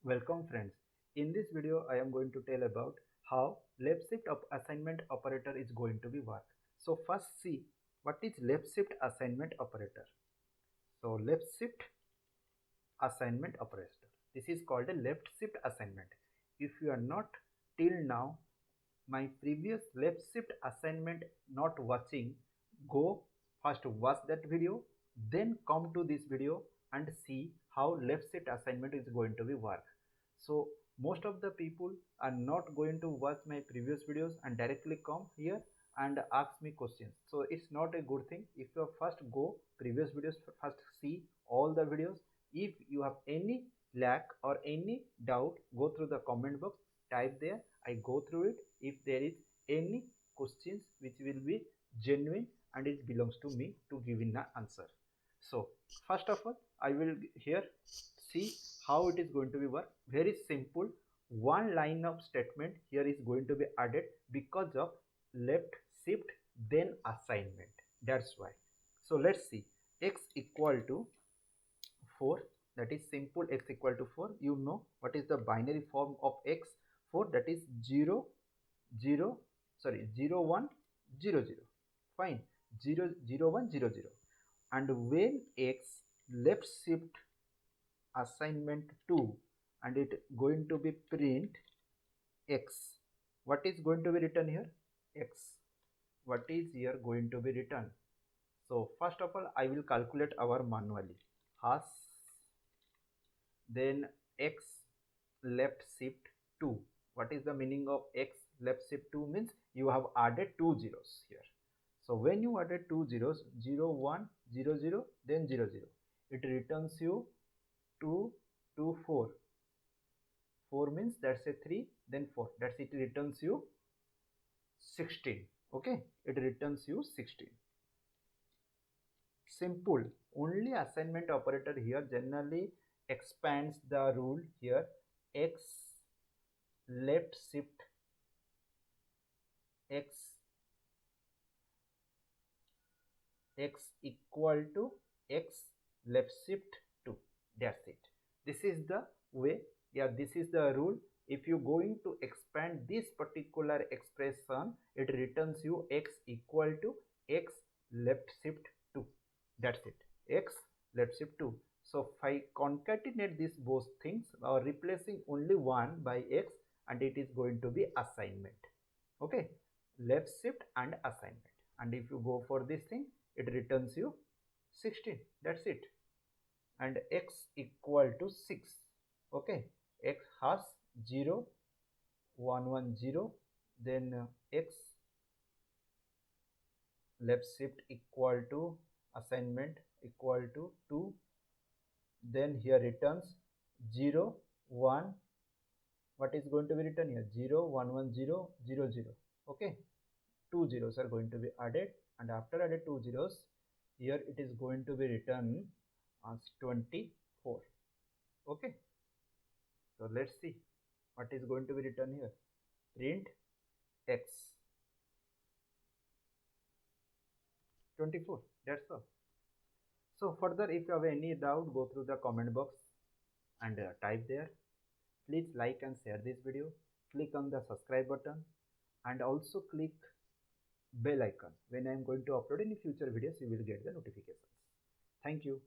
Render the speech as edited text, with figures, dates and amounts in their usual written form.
Welcome friends. In this video I am going to tell about how left shift of assignment operator is going to be work. So first see what is left shift assignment operator. So left shift assignment operator. This is called a left shift assignment. If you are not till now my previous left shift assignment not watching, go first watch that video, then come to this video and see how left shift assignment is going to be work. So most of the people are not going to watch my previous videos and directly come here and ask me questions. So it's not a good thing. If you first go previous videos, first see all the videos. If you have any lack or any doubt, go through the comment box, type there, I go through it. If there is any questions which will be genuine and it belongs to me to give in the answer. So first of all I will here see how it is going to be work. Very simple, one line of statement here is going to be added because of left shift then assignment, that's why. So let's see, x equal to 4, that is simple, x equal to 4. You know what is the binary form of x? 4, that is 0 0 sorry 0 1 0 0. Fine, 0 0 1 0 0. And when x left shift assignment 2 and it going to be print x, what is going to be written here? X, what is here going to be written? So first of all I will calculate our manually. Has then x left shift 2. What is the meaning of x left shift 2? Means you have added two zeros here. So when you added two zeros, 0 1 0 0 then 0 0, it returns you 2 2 4. 4 means that's a 3, then 4, that's it returns you 16. Okay, it returns you 16. Simple. Only assignment operator here generally expands the rule here. X left shift x equal to x left shift 2, that's it. This is the way, yeah, this is the rule. If you going to expand this particular expression, it returns you x equal to x left shift 2, that's it, x left shift 2. So if I concatenate these both things or replacing only one by x, and it is going to be assignment. Okay, left shift and assignment, and if you go for this thing, it returns you 16, that's it. And x equal to 6. Okay, x has 0 1 1 0, then x left shift equal to assignment equal to 2, then here returns 0 1, what is going to be written here? 0 1 1 0 0 0. Okay, two zeros are going to be added, and after added two zeros, here it is going to be written as 24. Okay, so let's see what is going to be written here. Print x 24, that's all. So further if you have any doubt, go through the comment box and type there. Please like and share this video, click on the subscribe button, and also click bell icon. When I am going to upload any future videos, you will get the notifications. Thank you.